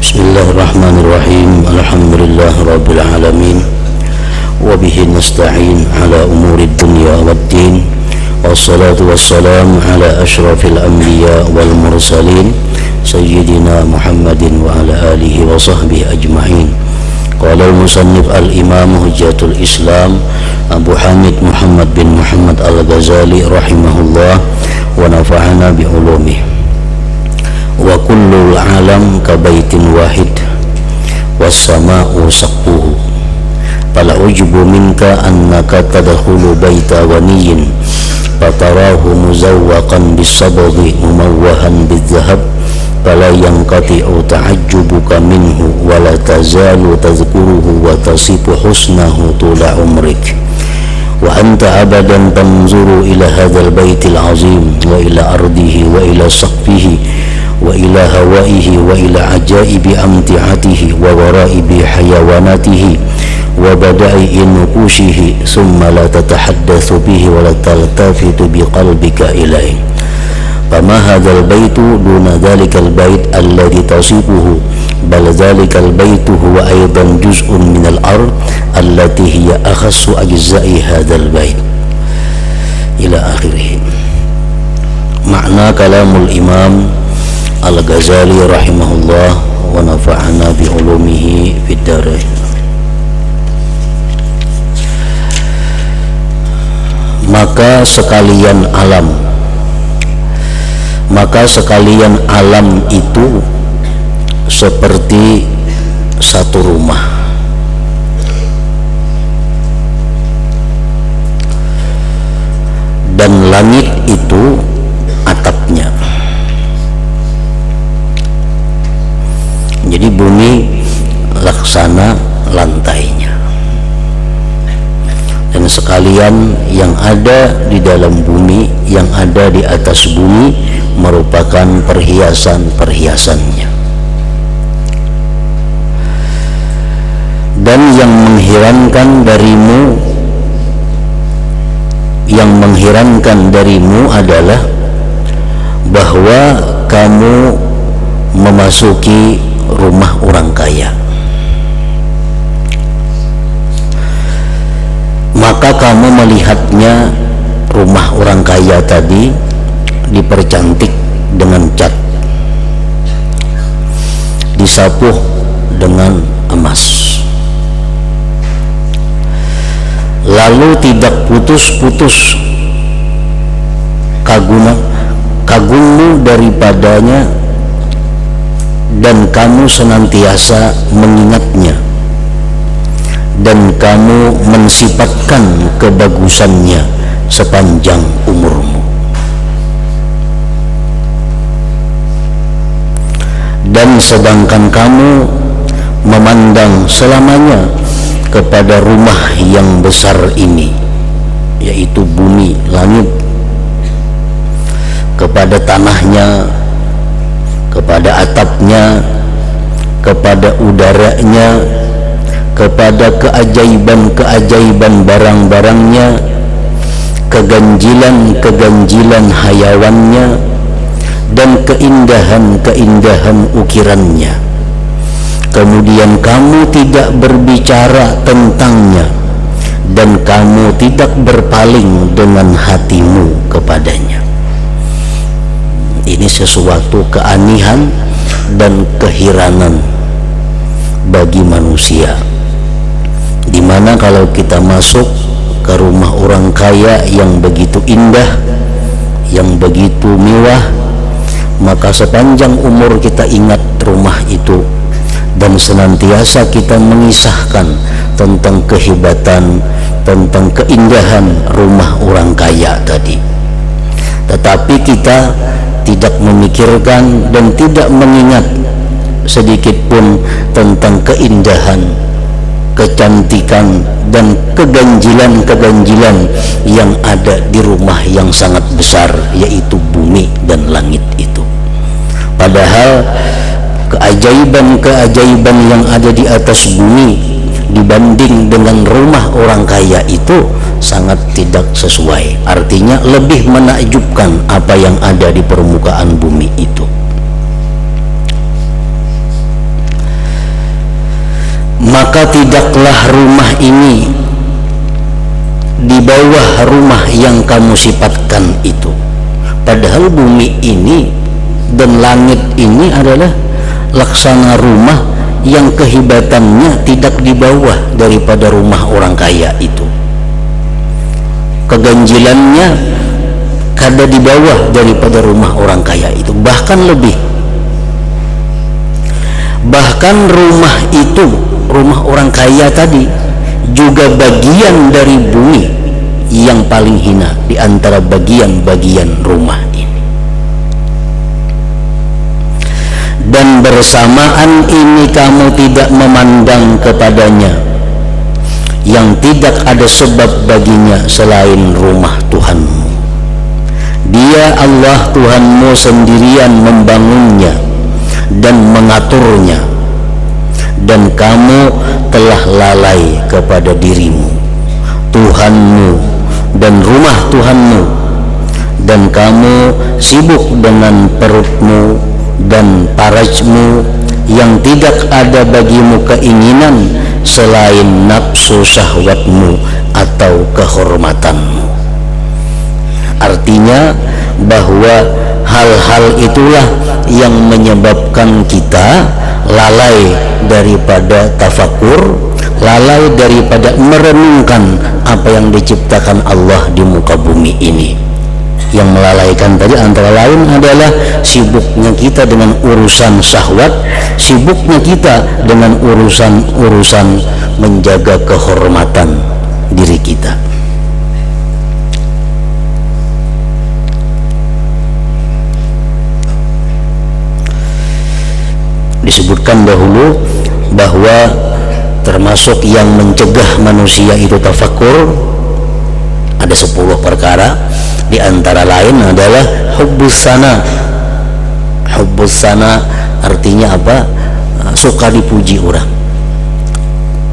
Bismillahirrahmanirrahim. Alhamdulillah Rabbil Alamin. Wabihi nasta'in ala umuri dunya waddin. Wassalatu wassalamu ala ashrafil anbiya wal mursalin Sayyidina Muhammadin wa ala alihi wa sahbihi ajma'in. Qala al-musannif al-imam hujjatul islam Abu Hamid Muhammad bin Muhammad al-Ghazali rahimahullah wa nafa'ana bi ulumih. Wa kullul alam kabaitin wahid was-sama'u saqfuhu fala ujubu minka annaka tadkhulu baita ghaniyin fatarahu muzawwaqan bis-sabghi mumawwahan bil-dhahab fala yanqati'u ta'ajjubuka minhu wa la tazalu tadhkuruhu wa tasifu husnahu tula umrik wa anta abadan tanzuru ila hadzal baitil azim wa ila ardihi wa ila saqfihi wa ila hawaihi wa ila ajaibi amti'atihi wa waraibi hayawanatihi wa bada'i nukushihi summa la tatahaddatsu bihi wa la taltafitu biqalbika ilaihi fama hadzal baitu duna dzalikal bait alladhi tasifuhu bal dzalikal baitu huwa aidan juz'un minal ard allati hiya akhassu ajza'i hadzal bait ila akhirih. Makna kalamul imam Al-Ghazali rahimahullah wa nafa'ana bi ulumihi fid dharain. Maka sekalian alam itu seperti satu rumah, dan langit itu atapnya. Jadi bumi laksana lantainya, dan sekalian yang ada di dalam bumi, yang ada di atas bumi merupakan perhiasan-perhiasannya. Dan yang mengherankan darimu adalah bahwa kamu memasuki rumah orang kaya, maka kamu melihatnya rumah orang kaya tadi dipercantik dengan cat, disapuh dengan emas, lalu tidak putus-putus kagummu daripadanya, dan kamu senantiasa mengingatnya, dan kamu mensifatkan kebagusannya sepanjang umurmu. Dan sedangkan kamu memandang selamanya kepada rumah yang besar ini, yaitu bumi, langit, kepada tanahnya, kepada atapnya, kepada udaranya, kepada keajaiban-keajaiban barang-barangnya, keganjilan-keganjilan hayawannya, dan keindahan-keindahan ukirannya. Kemudian kamu tidak berbicara tentangnya, dan kamu tidak berpaling dengan hatimu kepadanya. Ini sesuatu keanehan dan keheranan bagi manusia, dimana kalau kita masuk ke rumah orang kaya yang begitu indah, yang begitu mewah, maka sepanjang umur kita ingat rumah itu, dan senantiasa kita mengisahkan tentang kehebatan, tentang keindahan rumah orang kaya tadi. Tetapi kita tidak memikirkan dan tidak mengingat sedikit pun tentang keindahan, kecantikan, dan keganjilan-keganjilan yang ada di rumah yang sangat besar, yaitu bumi dan langit itu. Padahal keajaiban-keajaiban yang ada di atas bumi dibanding dengan rumah orang kaya itu sangat tidak sesuai. Artinya lebih menakjubkan apa yang ada di permukaan bumi itu. maka tidaklah rumah ini di bawah rumah yang kamu sifatkan itu. Padahal bumi ini dan langit ini adalah laksana rumah yang kehebatannya tidak di bawah daripada rumah orang kaya itu. Keganjilannya kada di bawah daripada rumah orang kaya itu, bahkan lebih. Bahkan rumah itu, rumah orang kaya tadi juga bagian dari bumi yang paling hina di antara bagian-bagian rumah ini. Dan bersamaan ini kamu tidak memandang kepadanya yang tidak ada sebab baginya selain rumah Tuhanmu. Dia Allah Tuhanmu sendirian membangunnya dan mengaturnya, dan kamu telah lalai kepada dirimu, Tuhanmu, dan rumah Tuhanmu, dan kamu sibuk dengan perutmu dan parajmu yang tidak ada bagimu keinginan selain nafsu syahwatmu atau kehormatanmu. Artinya bahwa hal-hal itulah yang menyebabkan kita lalai daripada tafakur, lalai daripada merenungkan apa yang diciptakan Allah di muka bumi ini. Yang melalaikan tadi antara lain adalah sibuknya kita dengan urusan syahwat, sibuknya kita dengan urusan menjaga kehormatan diri kita. Disebutkan dahulu bahwa termasuk yang mencegah manusia itu tafakur ada 10 perkara. Di antara lain adalah hubbus sana. Hubbus sana artinya apa? Suka dipuji orang.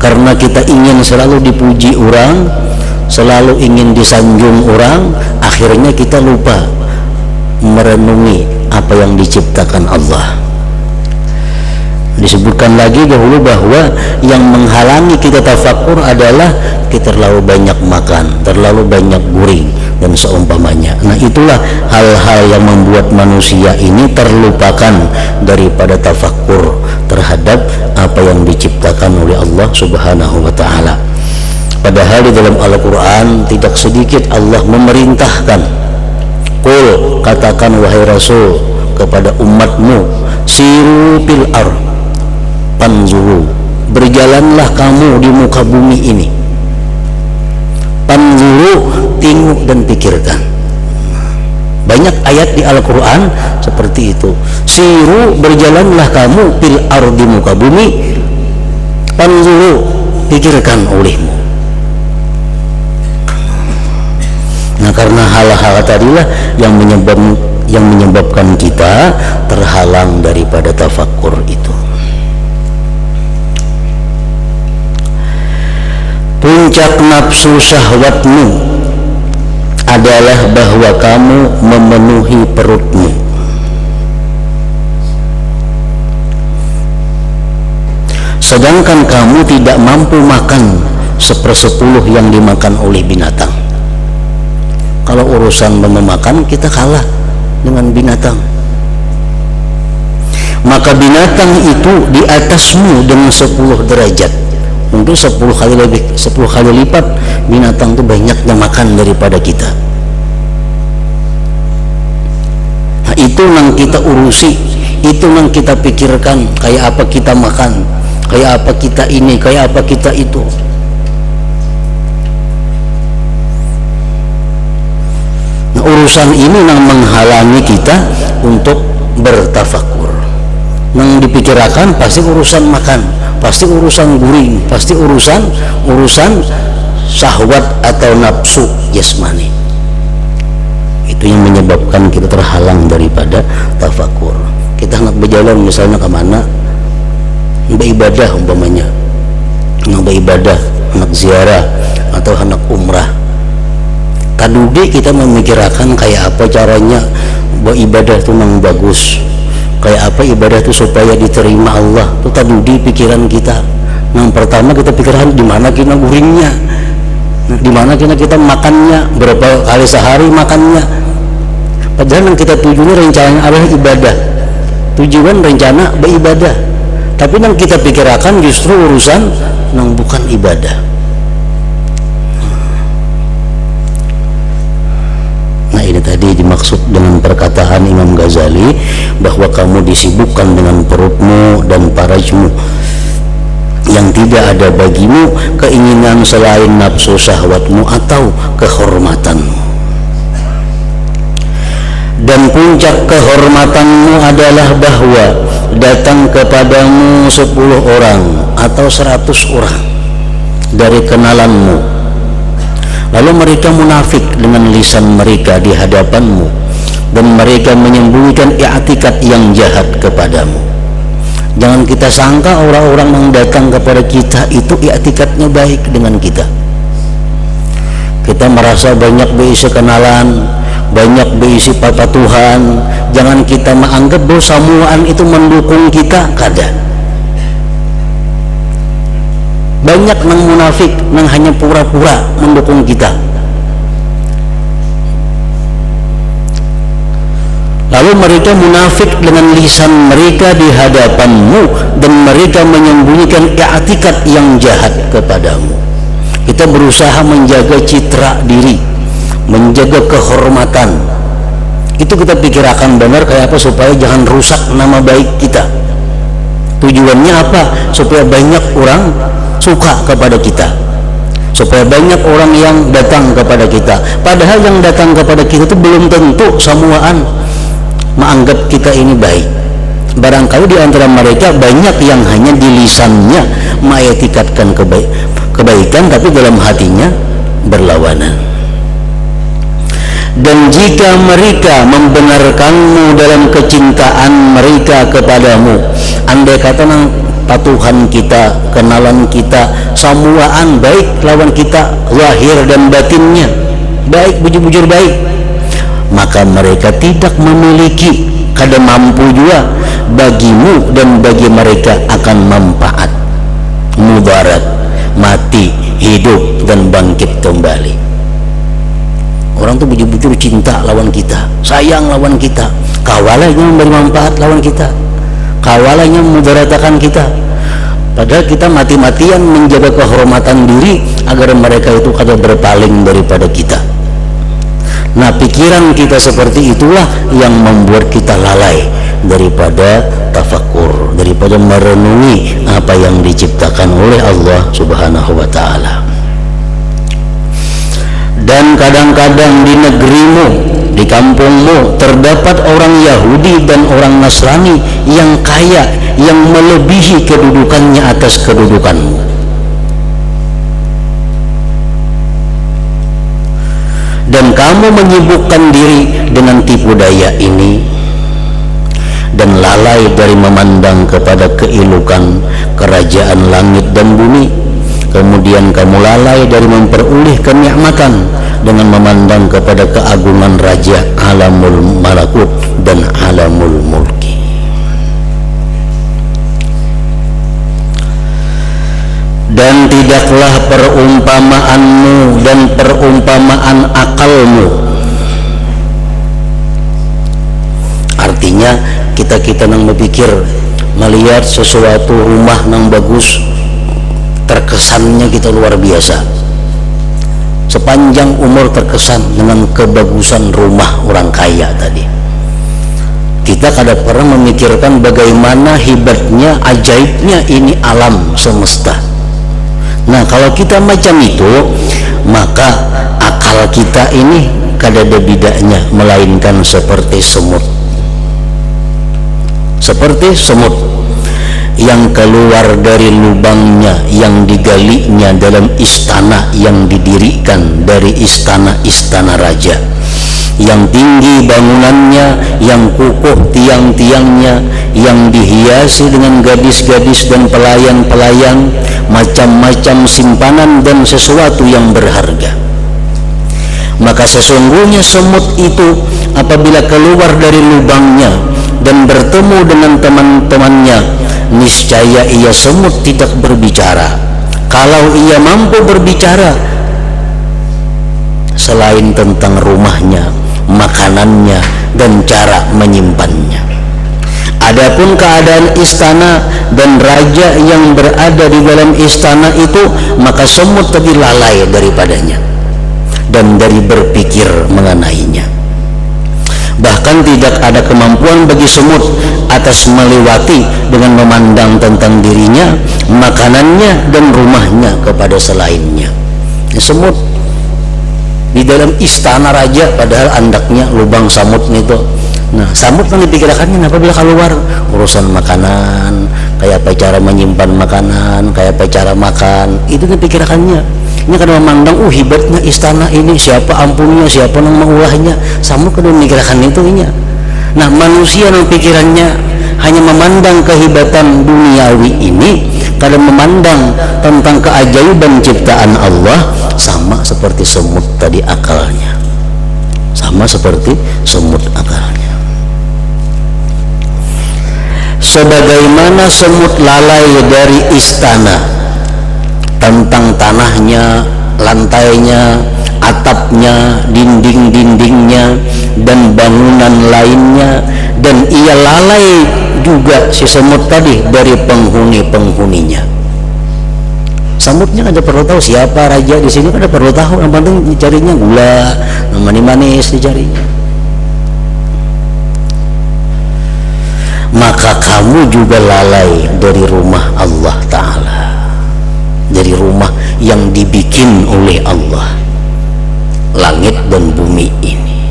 Karena kita ingin selalu dipuji orang, selalu ingin disanjung orang, akhirnya kita lupa merenungi apa yang diciptakan Allah. Disebutkan lagi dahulu bahwa yang menghalangi kita tafakur adalah kita terlalu banyak makan, terlalu banyak guring dan seumpamanya. Nah, itulah hal-hal yang membuat manusia ini terlupakan daripada tafakur terhadap apa yang diciptakan oleh Allah Subhanahu wa taala. Padahal di dalam Al-Qur'an tidak sedikit Allah memerintahkan, "Qul," katakan wahai Rasul kepada umatmu, "Siru fil ardh." Panzuru, berjalanlah kamu di muka bumi ini. Panzuru, tengok dan pikirkan. Banyak ayat di Al-Quran seperti itu. Siru, berjalanlah kamu fil ardh, di muka bumi. Panzuru, pikirkan olehmu. Nah, karena hal-hal tadilah yang menyebabkan kita terhalang daripada tafakur itu. Puncak nafsu syahwatmu adalah bahwa kamu memenuhi perutmu. Sedangkan kamu tidak mampu makan 1/10 yang dimakan oleh binatang. Kalau urusan memakan, kita kalah dengan binatang. Maka binatang itu di atasmu dengan 10 derajat. Mungkin 10 kali lebih, 10 kali lipat binatang itu banyaknya makan daripada kita. Nah, itu yang kita urusi, itu yang kita pikirkan, kayak apa kita makan, kayak apa kita ini, kayak apa kita itu. Nah, urusan ini yang menghalangi kita untuk bertafakur. Yang dipikirkan pasti urusan makan, pasti urusan guring, pasti urusan syahwat atau nafsu jasmani. Itu yang menyebabkan kita terhalang daripada tafakur. Kita hendak berjalan misalnya ke mana, beribadah umpamanya, hendak beribadah, hendak ziarah atau hendak umrah. Tadi kita memikirkan kayak apa caranya beribadah itu yang bagus, kayak apa ibadah itu supaya diterima Allah. Itu tadi pikiran kita. Yang pertama kita pikirkan di mana kita guringnya, di mana kita makannya, berapa kali sehari makannya. Padahal yang kita tujunya rencananya adalah ibadah, tujuan rencana beribadah, tapi yang kita pikirkan justru urusan yang bukan ibadah. Nah, ini tadi dimaksud dengan perkataan Imam Ghazali bahwa kamu disibukkan dengan perutmu dan farajmu, yang tidak ada bagimu keinginan selain nafsu syahwatmu atau kehormatanmu. Dan puncak kehormatanmu adalah bahwa datang kepadamu 10 orang atau 100 orang dari kenalanmu, lalu mereka munafik dengan lisan mereka di hadapanmu, dan mereka menyembunyikan i'tikad yang jahat kepadamu. Jangan kita sangka orang-orang yang datang kepada kita itu i'tikadnya baik dengan kita. Kita merasa banyak berisi kenalan, banyak berisi papatuhan. Jangan kita menganggap bahwa samuan itu mendukung kita, kada. Banyak nang munafik nang hanya pura-pura mendukung kita. Lalu mereka munafik dengan lisan mereka di hadapanmu, dan mereka menyembunyikan i'tikad yang jahat kepadamu. Kita berusaha menjaga citra diri, menjaga kehormatan. Itu kita pikirkan benar kayak apa supaya jangan rusak nama baik kita. Tujuannya apa? Supaya banyak orang suka kepada kita, supaya banyak orang yang datang kepada kita. Padahal yang datang kepada kita itu belum tentu samuaan menganggap kita ini baik. Barangkali di antara mereka banyak yang hanya di lisannya mengiktikadkan kebaikan, tapi dalam hatinya berlawanan. Dan jika mereka membenarkanmu dalam kecintaan mereka kepadamu, andai kata nang patuhan kita, kenalan kita, samuaan baik lawan kita, zahir dan batinnya baik, bujur-bujur baik, maka mereka tidak memiliki, kada mampu juga bagimu dan bagi mereka akan manfaat, mudarat, mati, hidup dan bangkit kembali. Orang tuh bujur-bujur cinta lawan kita, sayang lawan kita, kawalanya memberi manfaat lawan kita, kawalanya mudaratakan kita. Padahal kita mati-matian menjaga kehormatan diri agar mereka itu kada berpaling daripada kita. Nah, pikiran kita seperti itulah yang membuat kita lalai daripada tafakur, daripada merenungi apa yang diciptakan oleh Allah Subhanahu wa ta'ala. Dan kadang-kadang di negerimu, di kampungmu terdapat orang Yahudi dan orang Nasrani yang kaya, yang melebihi kedudukannya atas kedudukanmu. Dan kamu menyibukkan diri dengan tipu daya ini dan lalai dari memandang kepada keilukan kerajaan langit dan bumi. Kemudian kamu lalai dari memperoleh kenikmatan dengan memandang kepada keagungan Raja alamul malakut dan alamul mulki. Dan tidaklah perumpamaanmu dan perumpamaan akalmu, artinya kita nang berpikir melihat sesuatu rumah nang bagus, terkesannya kita luar biasa. Sepanjang umur terkesan dengan kebagusan rumah orang kaya tadi. Kita kada pernah memikirkan bagaimana hebatnya, ajaibnya ini alam semesta. Nah, kalau kita macam itu, maka akal kita ini kada ada bedanya, melainkan seperti semut. Seperti semut yang keluar dari lubangnya yang digalinya dalam istana yang didirikan dari istana-istana raja, yang tinggi bangunannya, yang kukuh tiang-tiangnya, yang dihiasi dengan gadis-gadis dan pelayan-pelayan, macam-macam simpanan dan sesuatu yang berharga. Maka sesungguhnya semut itu apabila keluar dari lubangnya dan bertemu dengan teman-temannya niscaya ia semut tidak berbicara. Kalau ia mampu berbicara selain tentang rumahnya, makanannya, dan cara menyimpannya. Adapun keadaan istana dan raja yang berada di dalam istana itu, maka semut tadi lalai daripadanya dan dari berpikir mengenainya. Bahkan tidak ada kemampuan bagi semut atas melewati dengan memandang tentang dirinya, makanannya, dan rumahnya kepada selainnya. Semut di dalam istana raja, padahal andaknya lubang samut itu. Nah, samut kan dipikirkannya apabila keluar urusan makanan, kayak apa cara menyimpan makanan, kayak apa cara makan, itu dipikirkannya. Ini kadang memandang, hebatnya istana ini, siapa ampunnya, siapa yang mengulahnya. Samut kadang memikirkan itu nya. Nah, manusia yang pikirannya hanya memandang kehebatan duniawi ini, kadang memandang tentang keajaiban ciptaan Allah, sama seperti semut tadi akalnya. Sama seperti semut akalnya. Sebagaimana semut lalai dari istana tentang tanahnya, lantainya, atapnya, dinding-dindingnya, dan bangunan lainnya, dan ia lalai juga si semut tadi dari penghuni-penghuninya. Semutnya kan perlu tahu siapa raja di sini, kan perlu tahu, yang penting dicarinya gula, manis dicarinya. Maka kamu juga lalai dari rumah Allah Ta'ala, dari rumah yang dibikin oleh Allah, langit dan bumi ini,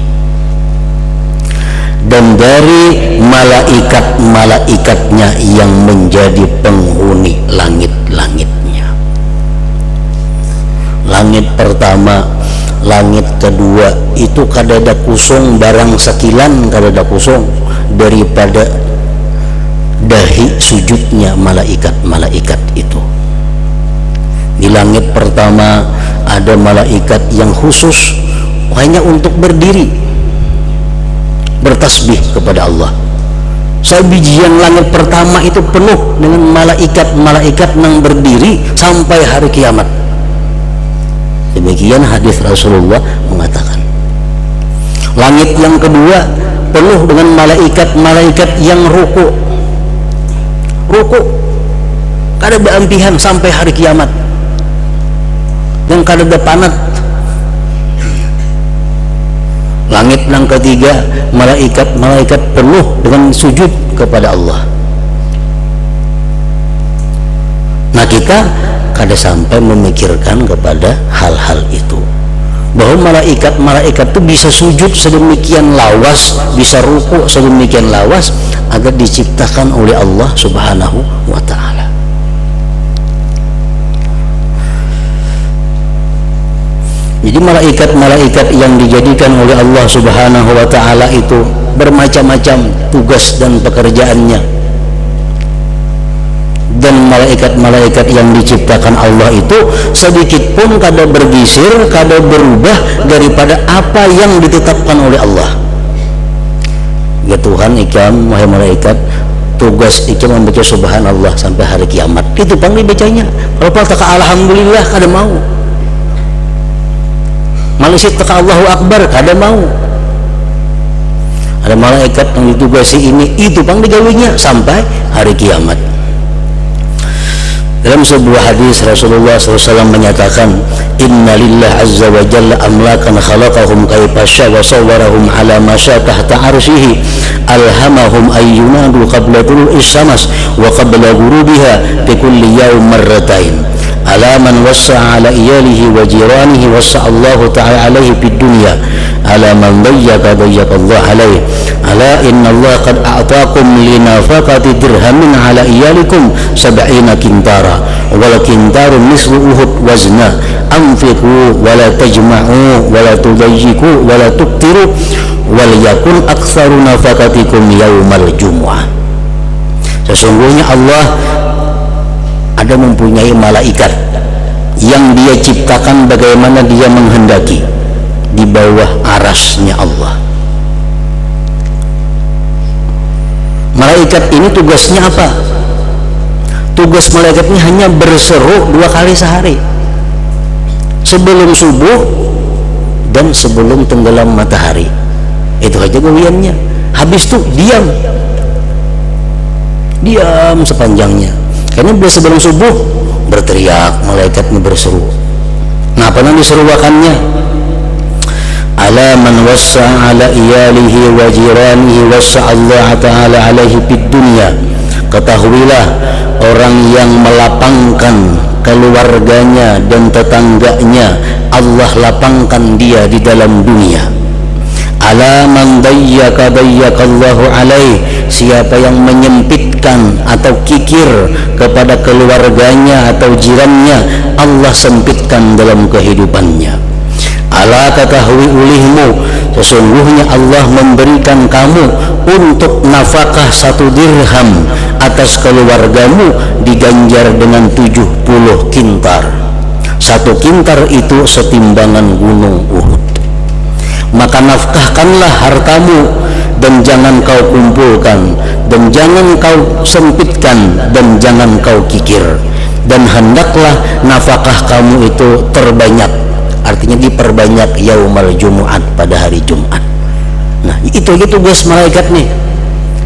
dan dari malaikat-malaikatnya yang menjadi penghuni langit-langitnya. Langit pertama, langit kedua itu kadada kusung, barang sekilan kadada kusung daripada dahi sujudnya malaikat-malaikat itu. Di langit pertama ada malaikat yang khusus hanya untuk berdiri bertasbih kepada Allah. Sebijian langit pertama itu penuh dengan malaikat-malaikat yang berdiri sampai hari kiamat. Demikian hadis Rasulullah mengatakan. Langit yang kedua penuh dengan malaikat-malaikat yang ruku kada beampihan sampai hari kiamat, yang kada panat. Langit yang ketiga malaikat-malaikat penuh dengan sujud kepada Allah. Nah, kita kada sampai memikirkan kepada hal-hal itu, bahwa malaikat-malaikat itu bisa sujud sedemikian lawas, bisa ruku sedemikian lawas, agar diciptakan oleh Allah Subhanahu wa Ta'ala. Jadi malaikat-malaikat yang dijadikan oleh Allah Subhanahu wa Ta'ala itu bermacam-macam tugas dan pekerjaannya. Dan malaikat-malaikat yang diciptakan Allah itu sedikit pun kada bergeser, kada berubah daripada apa yang ditetapkan oleh Allah. Ya Tuhan, ikam wahai malaikat, tugas ikam membaca subhanallah sampai hari kiamat. Itu pang dibacanya. Kalau tak alhamdulillah kada mau. Malaysia tak Allahu Akbar kada mau. Ada malaikat yang ditugasi ini, itu pang digawinya sampai hari kiamat. Dalam sebuah hadis Rasulullah SAW menyatakan, Inna lillah azza wa jalla amlakan khalaqahum kaifa syaa wa sawwarahum ala ma syaa tahta arsyihi alhamahum ayyunadu qabla tulu'is syams wa qabla ghurubiha bi kulli yawm marratain ala man wassa'a ala iyalihi wa jiranihi wassa'a Allah ta'ala alaihi fid dunya ala man dayyaka Allah alaihi ala inna Allah qad a'taakum li nafaqati dirhamin ala iyalikum 70 kintara wal kintaru mislu uhud wazna anfiqu wala tajma'u wala tudayyiku wala tuktiru wal yakun aktsaru nafaqatikum yaumal jumu'ah. Sesungguhnya Allah ada mempunyai malaikat yang dia ciptakan bagaimana dia menghendaki di bawah arasnya Allah. Malaikat ini tugasnya apa? tugas malaikat ini hanya berseru 2 kali sehari, sebelum subuh dan sebelum tenggelam matahari. Itu aja gawiannya. Habis itu diam sepanjangnya. Karena biasa sebelum subuh berteriak, malaikatnya berseru. Ngapa nang diseruakannya? Ala man wassa ala iyalihi wa jiranihi wassa Allah ta'ala alaihi fid dunya. Ketahuilah, orang yang melapangkan keluarganya dan tetangganya, Allah lapangkan dia di dalam dunia. Ala man dayyaka dayyakallahu alaih. Siapa yang menyempitkan atau kikir kepada keluarganya atau jirannya, Allah sempitkan dalam kehidupannya. Ala ketahui ulihmu, sesungguhnya Allah memberikan kamu untuk nafkah 1 dirham atas keluargamu diganjar dengan 70 kintar. 1 kintar itu setimbangan gunung Uhud. Maka nafkahkanlah hartamu, dan jangan kau kumpulkan, dan jangan kau sempitkan, dan jangan kau kikir, dan hendaklah nafkah kamu itu terbanyak, artinya diperbanyak yaumal Jumat, pada hari Jumat. Nah itu tugas malaikat nih.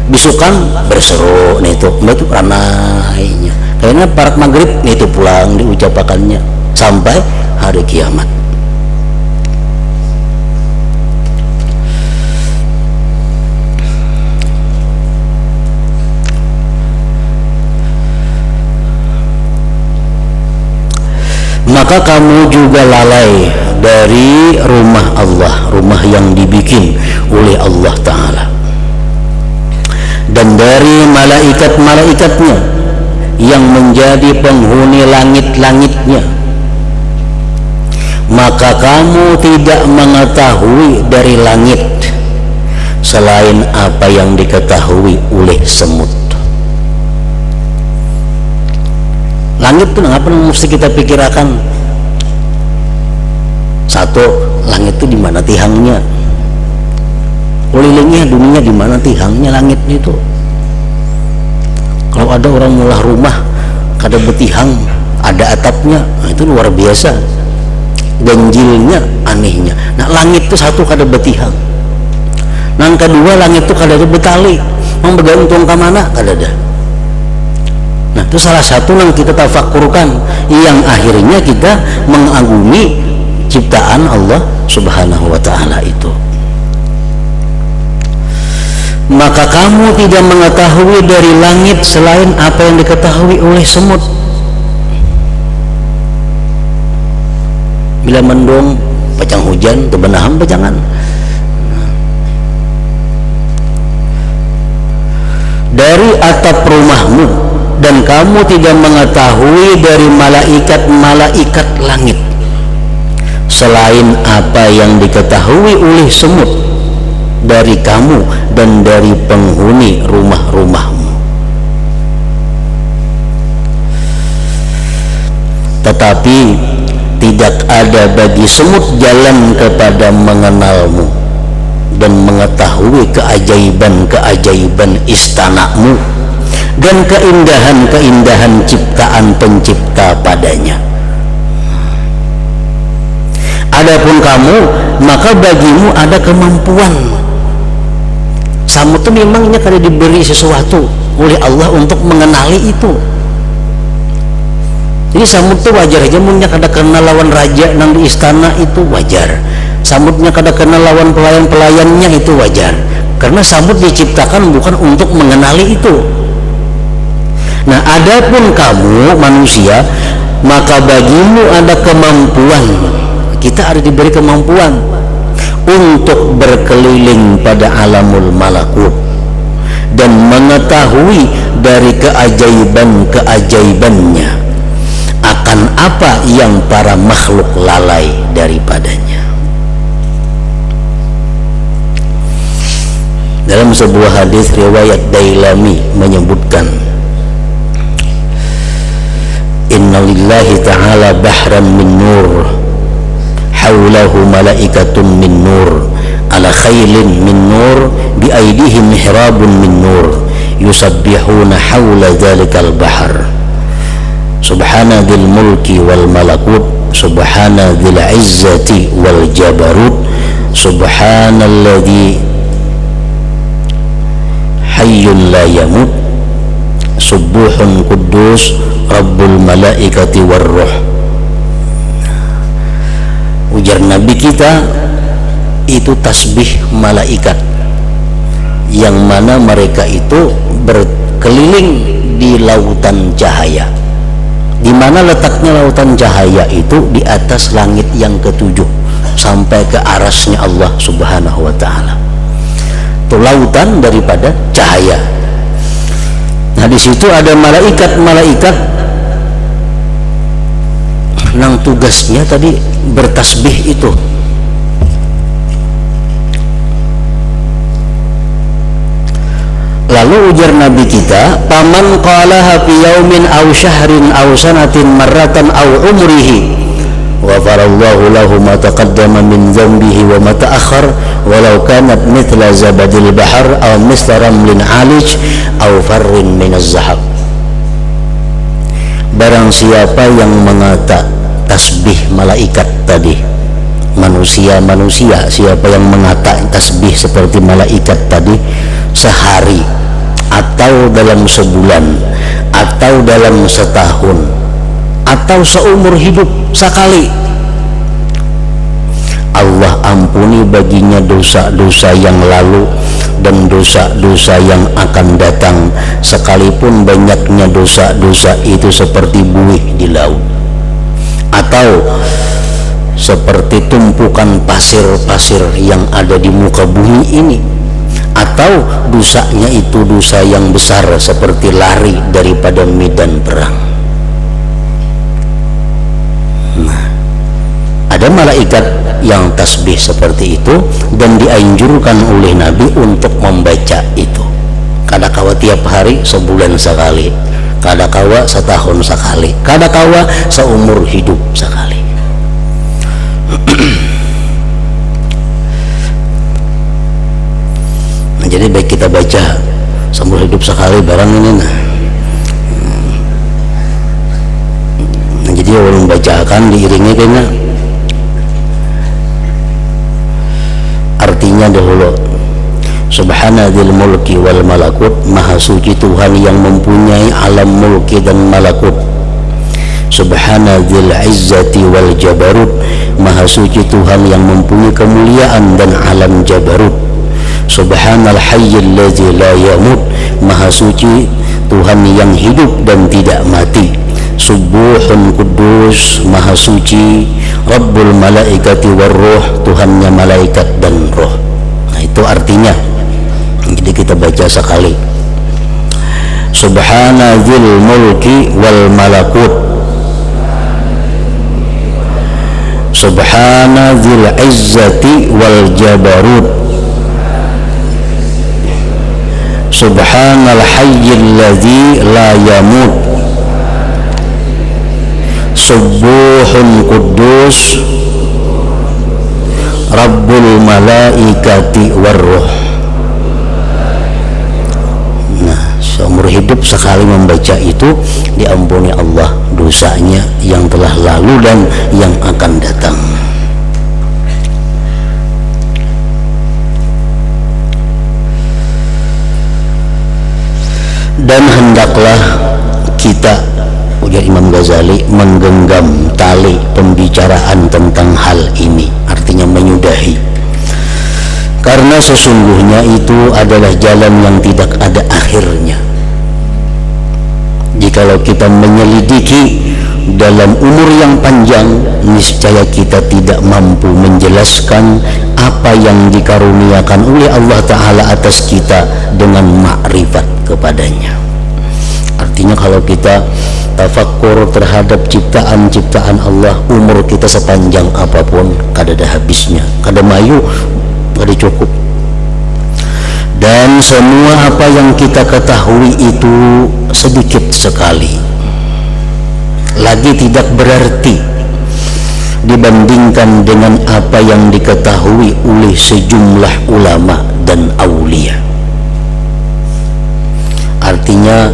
Bisukan berseru nih itu ramainya. Kayaknya parat maghrib nih itu pulang diucapakannya sampai hari kiamat. Maka kamu juga lalai dari rumah Allah, rumah yang dibikin oleh Allah Ta'ala, dan dari malaikat-malaikatnya yang menjadi penghuni langit-langitnya. Maka kamu tidak mengetahui dari langit selain apa yang diketahui oleh semut. Langit itu apa yang mesti kita pikirkan? Satu, langit itu di mana tihangnya? Kelilingnya dunia di mana tihangnya langitnya itu? Kalau ada orang mulah rumah kada betihang, ada atapnya, nah itu luar biasa. Ganjilnya, anehnya. Nah langit itu satu kada betihang. Nah kedua, langit itu kada ada betali. Mau bergantung ke mana? Kada ada. Nah itu salah satu yang kita tafakurkan, yang akhirnya kita mengagumi ciptaan Allah Subhanahu wa Ta'ala itu. Maka kamu tidak mengetahui dari langit selain apa yang diketahui oleh semut. Bila mendung pacang hujan tebenaham pacangan. Dari atap rumahmu, dan kamu tidak mengetahui dari malaikat-malaikat langit selain apa yang diketahui oleh semut dari kamu dan dari penghuni rumah-rumahmu. Tetapi tidak ada bagi semut jalan kepada mengenalmu dan mengetahui keajaiban-keajaiban istanamu dan keindahan-keindahan ciptaan pencipta padanya. Adapun kamu, maka bagimu ada kemampuan. Samut itu memangnya kada diberi sesuatu oleh Allah untuk mengenali itu. Jadi samut itu wajar aja, munnya kada kenal lawan raja nang di istana itu wajar. Samutnya kada kenal lawan pelayan-pelayannya itu wajar. Karena samut diciptakan bukan untuk mengenali itu. Nah, adapun kamu manusia, maka bagimu ada kemampuan. Kita ada diberi kemampuan untuk berkeliling pada alamul malakut dan mengetahui dari keajaiban-keajaibannya, akan apa yang para makhluk lalai daripadanya. Dalam sebuah hadis riwayat Dailami menyebutkan, inna lillahi ta'ala bahran min nur hawlahu malaikatun min nur ala khailin min nur bi aydihim mihrabun min nur yusabbihuna hawla dhalikal bahr subhana dzil mulki wal malakut, subhana dzil izzati wal jabarut, subhanalladzi hayyun la yamut, subuhun kudus rabbul malaikati warruh. Ujar Nabi kita itu tasbih malaikat, yang mana mereka itu berkeliling di lautan cahaya. Di mana letaknya lautan cahaya itu? Di atas langit yang ketujuh sampai ke arasnya Allah Subhanahu wa ta'ala. Itu lautan daripada cahaya. Nah, di situ ada malaikat-malaikat yang tugasnya tadi bertasbih itu. Lalu ujar Nabi kita, paman qalaha fi yaumin aw syahrin aw sanatin marratan aw umrihi ghafarallahu lahu ma taqaddama min dhanbihi wa ma ta'akhkhar walau kanat mithla zabadil bahr aw mithla ramlin alij aw farrin min az-zahab. Barang siapa yang mengata tasbih malaikat tadi, manusia siapa yang mengata tasbih seperti malaikat tadi sehari atau dalam sebulan atau dalam setahun atau seumur hidup sekali, Allah ampuni baginya dosa-dosa yang lalu dan dosa-dosa yang akan datang, sekalipun banyaknya dosa-dosa itu seperti buih di laut atau seperti tumpukan pasir-pasir yang ada di muka bumi ini, atau dosanya itu dosa yang besar seperti lari daripada medan perang. Nah, ada malaikat yang tasbih seperti itu dan dianjurkan oleh Nabi untuk membaca itu. Kadakawa tiap hari, sebulan sekali, kadakawa setahun sekali, kadakawa seumur hidup sekali. Jadi baik kita baca seumur hidup sekali barang ini. Nah, jadi orang bacakan diiringi kayaknya artinya dahulu. Subhanadzil mulki wal malakut, maha suci Tuhan yang mempunyai alam mulki dan malakut. Subhanadzil izzati wal jabarut, maha suci Tuhan yang mempunyai kemuliaan dan alam jabarut. Subhanal hayyil ladzi la yamut, maha suci Tuhan yang hidup dan tidak mati. Subuhun kudus, maha suci Rabbul malaikati warruh, Tuhannya malaikat dan roh. Nah, itu artinya. Jadi kita baca sekali. Subhanadzil mulki wal malakut, Subhanadzil izzati wal jabarut, Subhanal hayyil ladzi la yamut, Subuhun kudus Rabbul malaikati warruh. Nah, seumur hidup sekali membaca itu diampuni Allah dosanya yang telah lalu dan yang akan datang. Dan hendaklah kita, ujar Imam Ghazali, menggenggam tali pembicaraan tentang hal ini, artinya menyudahi, karena sesungguhnya itu adalah jalan yang tidak ada akhirnya. Jikalau kita menyelidiki dalam umur yang panjang, niscaya kita tidak mampu menjelaskan apa yang dikaruniakan oleh Allah Ta'ala atas kita dengan makrifat kepadanya. Artinya kalau kita tafakkur terhadap ciptaan-ciptaan Allah, umur kita sepanjang apapun kada ada habisnya, kada mayu, kada cukup. Dan semua apa yang kita ketahui itu sedikit sekali, lagi tidak berarti dibandingkan dengan apa yang diketahui oleh sejumlah ulama dan aulia. Artinya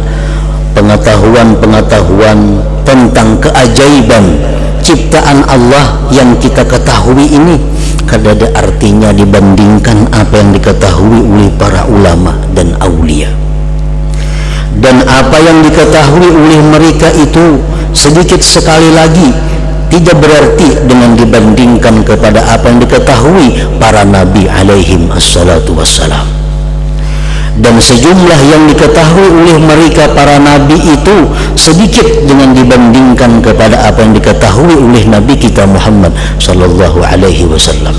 pengetahuan-pengetahuan tentang keajaiban ciptaan Allah yang kita ketahui ini kada ada artinya dibandingkan apa yang diketahui oleh para ulama dan aulia. Dan apa yang diketahui oleh mereka itu sedikit sekali lagi tidak berarti dengan dibandingkan kepada apa yang diketahui para nabi alaihim assalatu wassalam. Dan sejumlah yang diketahui oleh mereka para nabi itu sedikit dengan dibandingkan kepada apa yang diketahui oleh nabi kita Muhammad sallallahu alaihi wasallam.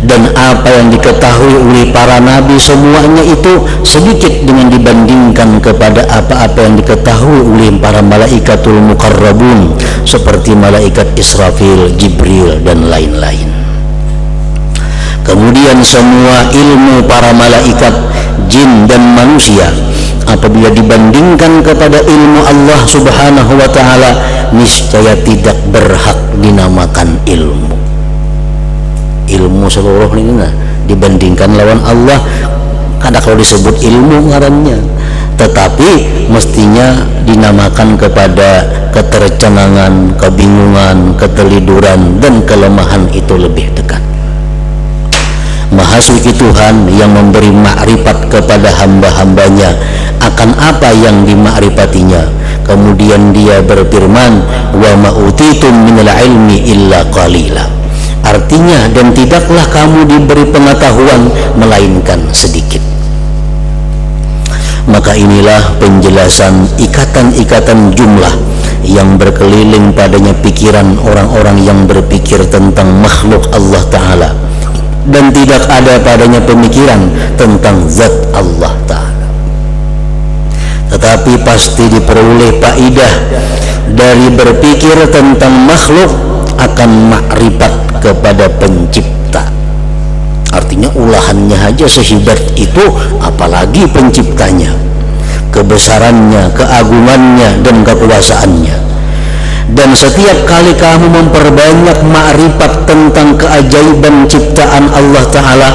Dan apa yang diketahui oleh para nabi semuanya itu sedikit dengan dibandingkan kepada apa-apa yang diketahui oleh para malaikatul muqarrabun seperti malaikat Israfil, Jibril dan lain-lain. Kemudian semua ilmu para malaikat, jin dan manusia apabila dibandingkan kepada ilmu Allah subhanahu wa ta'ala niscaya tidak berhak dinamakan ilmu. Ilmu seluruh ini dibandingkan lawan Allah kada kalau disebut ilmu ngarannya, tetapi mestinya dinamakan kepada ketercenangan, kebingungan, keteliduran dan kelemahan itu lebih dekat. Maha suci Tuhan yang memberi makrifat kepada hamba-hambanya akan apa yang dimakrifatinya. Kemudian dia berfirman, wa ma utitum minal ilmi illa qalila. Artinya, dan tidaklah kamu diberi pengetahuan melainkan sedikit. Maka inilah penjelasan ikatan-ikatan jumlah yang berkeliling padanya pikiran orang-orang yang berpikir tentang makhluk Allah Ta'ala, dan tidak ada padanya pemikiran tentang zat Allah Ta'ala. Tetapi pasti diperoleh faidah dari berpikir tentang makhluk akan makrifat kepada pencipta. Artinya ulahannya aja sehebat itu, apalagi penciptanya, kebesarannya, keagungannya dan kekuasaannya. Dan setiap kali kamu memperbanyak makrifat tentang keajaiban ciptaan Allah Ta'ala,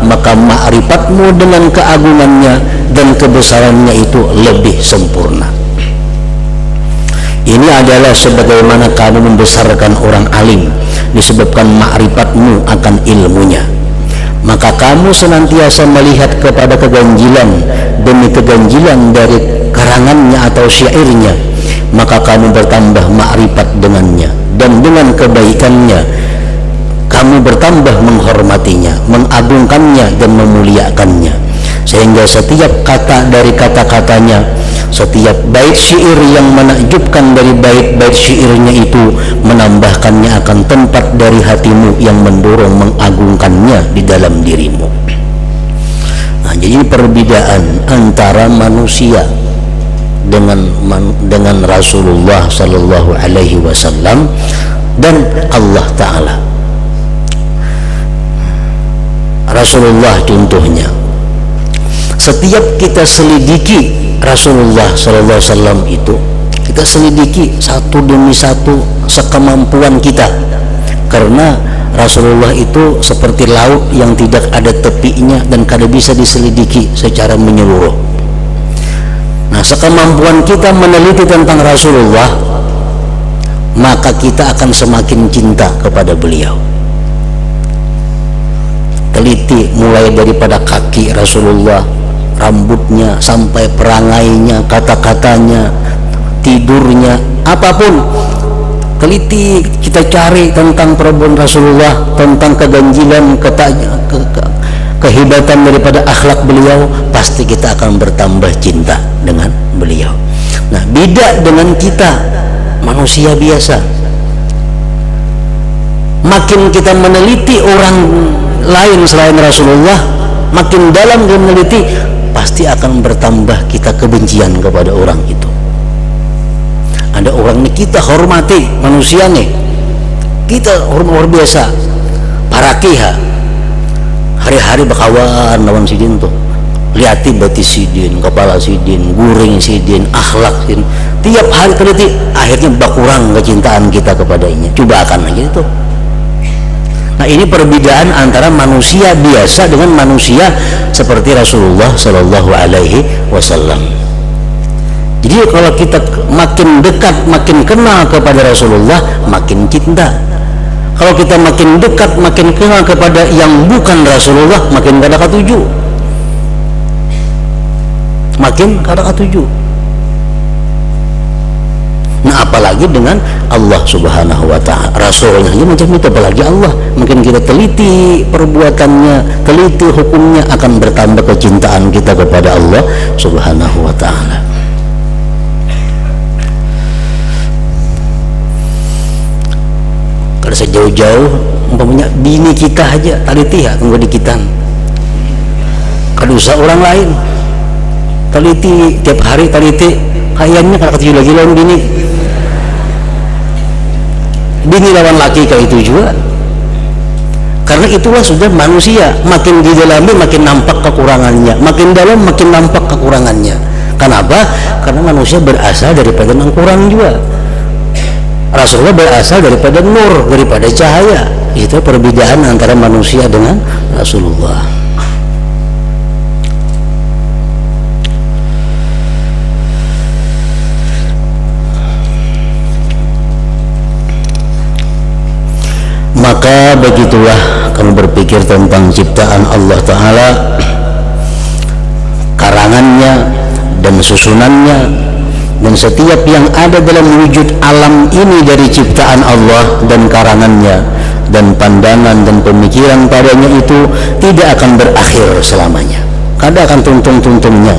maka makrifatmu dengan keagungannya dan kebesarannya itu lebih sempurna. Ini adalah sebagaimana kamu membesarkan orang alim disebabkan makrifatmu akan ilmunya. Maka kamu senantiasa melihat kepada keganjilan demi keganjilan dari karangannya atau syairnya, maka kamu bertambah makrifat dengannya, dan dengan kebaikannya kamu bertambah menghormatinya, mengagungkannya dan memuliakannya, sehingga setiap kata dari kata-katanya, setiap bait syair yang menakjubkan dari bait-bait syairnya itu menambahkannya akan tempat dari hatimu yang mendorong mengagungkannya di dalam dirimu. Nah, jadi perbedaan antara manusia dengan Rasulullah sallallahu alaihi wasallam dan Allah Ta'ala. Rasulullah contohnya, setiap kita selidiki Rasulullah sallallahu alaihi wasallam itu, kita selidiki satu demi satu sekemampuan kita, karena Rasulullah itu seperti laut yang tidak ada tepinya dan kada bisa diselidiki secara menyeluruh. Nah, sekemampuan kita meneliti tentang Rasulullah, maka kita akan semakin cinta kepada beliau. Teliti mulai daripada kaki Rasulullah, rambutnya sampai perangainya, kata-katanya, tidurnya, apapun. Teliti kita cari tentang perbuatan Rasulullah, tentang keganjilan, kehebatan daripada akhlak beliau, pasti kita akan bertambah cinta dengan beliau. Nah, beda dengan kita manusia biasa. Makin kita meneliti orang lain selain Rasulullah, makin dalam dia meneliti, pasti akan bertambah kita kebencian kepada orang itu. Ada orang nih kita hormati, manusia nih kita hormat luar biasa, para kiha hari-hari bakawan lawan sidin tuh, liati batis sidin, kepala sidin, guring sidin, akhlak sidin, tiap hari teliti, akhirnya berkurang kecintaan kita kepadanya. Coba akan aja itu. Nah, ini perbedaan antara manusia biasa dengan manusia seperti Rasulullah Sallallahu Alaihi Wasallam. Jadi Jadi kalau kita makin dekat, makin kenal kepada Rasulullah, makin cinta. Kalau kita makin dekat, makin kenal kepada yang bukan Rasulullah, makin kada ketuju. Makin kada ketuju. Nah, apalagi dengan Allah Subhanahu wa ta'ala, Rasulnya aja macam itu, apalagi Allah. Makin kita teliti perbuatannya, teliti hukumnya, akan bertambah kecintaan kita kepada Allah Subhanahu wa ta'ala. Kalau sejauh-jauh umpamanya bini kita aja teliti ya tunggu dikitan, kada usah orang lain. Teliti tiap hari, teliti kayaknya kada ketuju lagi lawan bini lawan laki kayak itu juga. Karena itulah sudah manusia, makin di dalamnya makin nampak kekurangannya, makin dalam makin nampak kekurangannya. Kenapa? Karena manusia berasal daripada yang kurang juga. Rasulullah berasal daripada nur, daripada cahaya. Itu perbedaan antara manusia dengan Rasulullah. Maka begitulah kamu berpikir tentang ciptaan Allah Ta'ala, karangannya dan susunannya, dan setiap yang ada dalam wujud alam ini dari ciptaan Allah dan karangannya, dan pandangan dan pemikiran padanya itu tidak akan berakhir selamanya, kada akan tuntung-tuntungnya.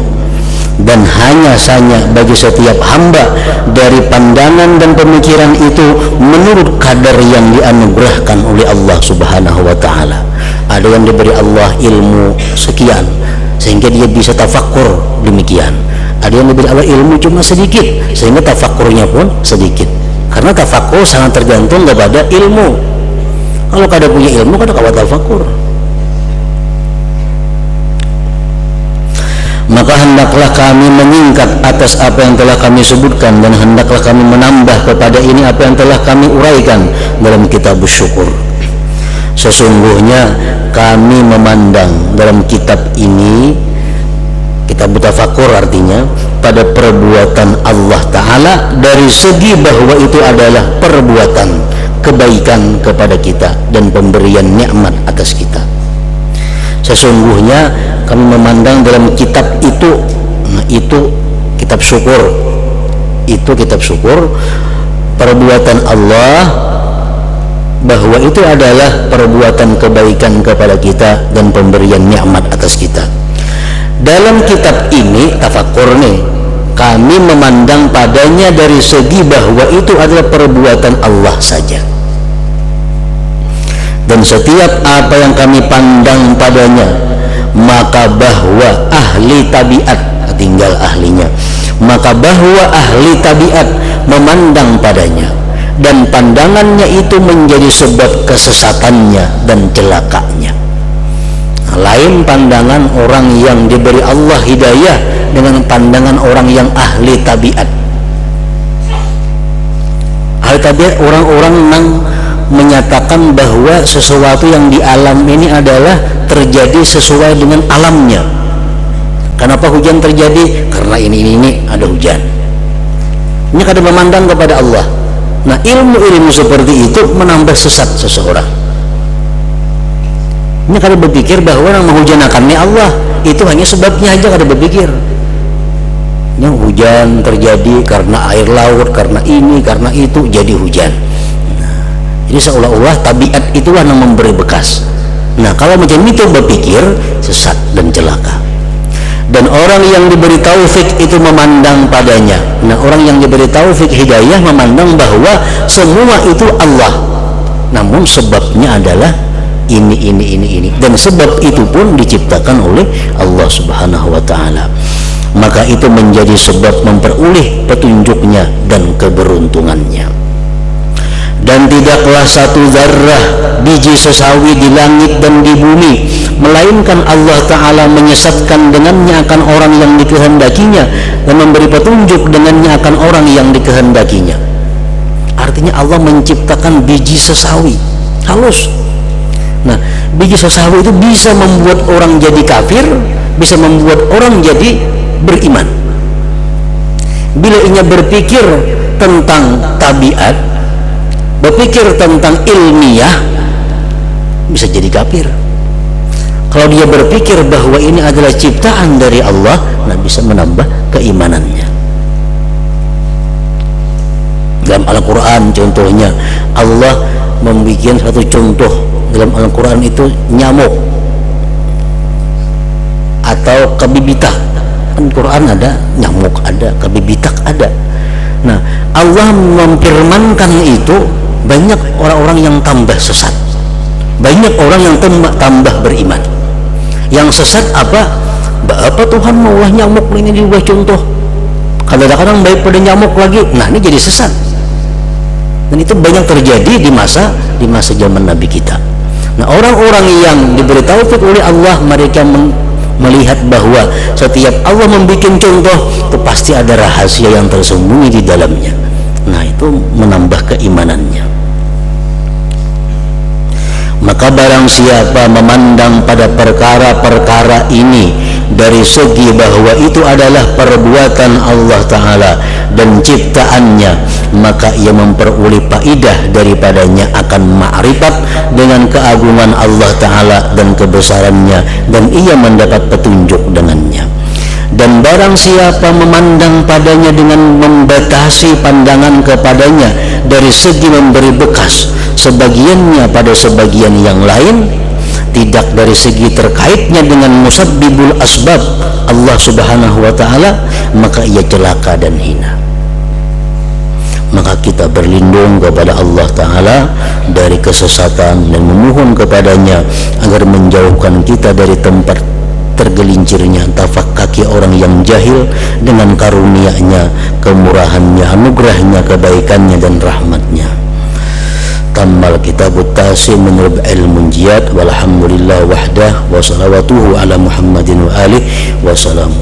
Dan hanya saja bagi setiap hamba dari pandangan dan pemikiran itu menurut kadar yang dianugerahkan oleh Allah Subhanahu wa ta'ala. Ada yang diberi Allah ilmu sekian sehingga dia bisa tafakkur demikian. Ada yang diberi Allah ilmu cuma sedikit sehingga tafakkurnya pun sedikit. Karena tafakkur sangat tergantung kepada ilmu. Kalau kada punya ilmu kada kawa tafakkur. Maka hendaklah kami meningkat atas apa yang telah kami sebutkan, dan hendaklah kami menambah kepada ini apa yang telah kami uraikan dalam kitab syukur. Sesungguhnya kami memandang dalam kitab ini, kitab tafakur artinya, pada perbuatan Allah Ta'ala dari segi bahwa itu adalah perbuatan kebaikan kepada kita dan pemberian nikmat atas kita. Sesungguhnya kami memandang dalam kitab itu, itu kitab syukur, itu kitab syukur, perbuatan Allah, bahwa itu adalah perbuatan kebaikan kepada kita dan pemberian nikmat atas kita. Dalam kitab ini tafakur nih, kami memandang padanya dari segi bahwa itu adalah perbuatan Allah saja. Dan setiap apa yang kami pandang padanya, maka bahwa ahli tabiat, tinggal ahlinya, maka bahwa ahli tabiat memandang padanya dan pandangannya itu menjadi sebab kesesatannya dan celakanya. Lain pandangan orang yang diberi Allah hidayah dengan pandangan orang yang ahli tabiat. Ahli tabiat orang-orang yang menyatakan bahwa sesuatu yang di alam ini adalah terjadi sesuai dengan alamnya. Kenapa hujan terjadi? Karena ini ada hujan. Ini kada memandang kepada Allah. Nah, ilmu-ilmu seperti itu menambah sesat seseorang. Ini kada berpikir bahwa yang menghujanakannya Allah, itu hanya sebabnya aja kada berpikir. Yang hujan terjadi karena air laut, karena ini, karena itu jadi hujan. Jadi seolah-olah tabiat itulah yang memberi bekas. Nah, kalau macam itu berpikir, sesat dan celaka. Dan orang yang diberi taufik itu memandang padanya. Nah, orang yang diberi taufik hidayah memandang bahwa semua itu Allah. Namun sebabnya adalah ini. Dan sebab itu pun diciptakan oleh Allah Subhanahu wa ta'ala. Maka itu menjadi sebab memperoleh petunjuknya dan keberuntungannya. Dan tidaklah satu zarrah biji sesawi di langit dan di bumi, melainkan Allah Ta'ala menyesatkan dengannya akan orang yang dikehendakinya dan memberi petunjuk dengannya akan orang yang dikehendakinya. Artinya Allah menciptakan biji sesawi halus. Nah, biji sesawi itu bisa membuat orang jadi kafir, bisa membuat orang jadi beriman. bila ia berpikir tentang tabiat, berpikir tentang ilmiah, bisa jadi kafir. Kalau dia berpikir bahwa ini adalah ciptaan dari Allah, nah bisa menambah keimanannya. Dalam Al-Quran contohnya, Allah membuat satu contoh dalam Al-Quran itu nyamuk atau kebibitak. Kan Quran ada nyamuk, ada kebibitak, ada. Nah, Allah memfirmankan itu, banyak orang-orang yang tambah sesat, banyak orang yang tambah beriman. Yang sesat apa Tuhan mau nyamuk ini diubah contoh, kadang-kadang baik pada nyamuk lagi. Nah, ini jadi sesat. Dan itu banyak terjadi di masa zaman Nabi kita. Nah, orang-orang yang diberi taufik oleh Allah, mereka melihat bahwa setiap Allah membuat contoh itu pasti ada rahasia yang tersembunyi di dalamnya. Nah, itu menambah keimanannya. Maka barang siapa memandang pada perkara-perkara ini dari segi bahwa itu adalah perbuatan Allah Ta'ala dan ciptaannya, maka ia memperoleh faidah daripadanya akan ma'rifat dengan keagungan Allah Ta'ala dan kebesarannya, dan ia mendapat petunjuk dengannya. Dan barang siapa memandang padanya dengan membatasi pandangan kepadanya dari segi memberi bekas sebagiannya pada sebagian yang lain, tidak dari segi terkaitnya dengan musabbibul asbab Allah Subhanahu wa ta'ala, maka ia celaka dan hina. Maka kita berlindung kepada Allah Ta'ala dari kesesatan dan memohon kepadanya agar menjauhkan kita dari tempat tergelincirnya tapak kaki orang yang jahil dengan karunia-Nya, kemurahannya, anugerahnya, kebaikannya dan rahmatnya. Tamal kitabut tasim menurut al-munjiyat walhamdulillah wahdah wa salawatuhu ala Muhammadin wa alihi wa salam.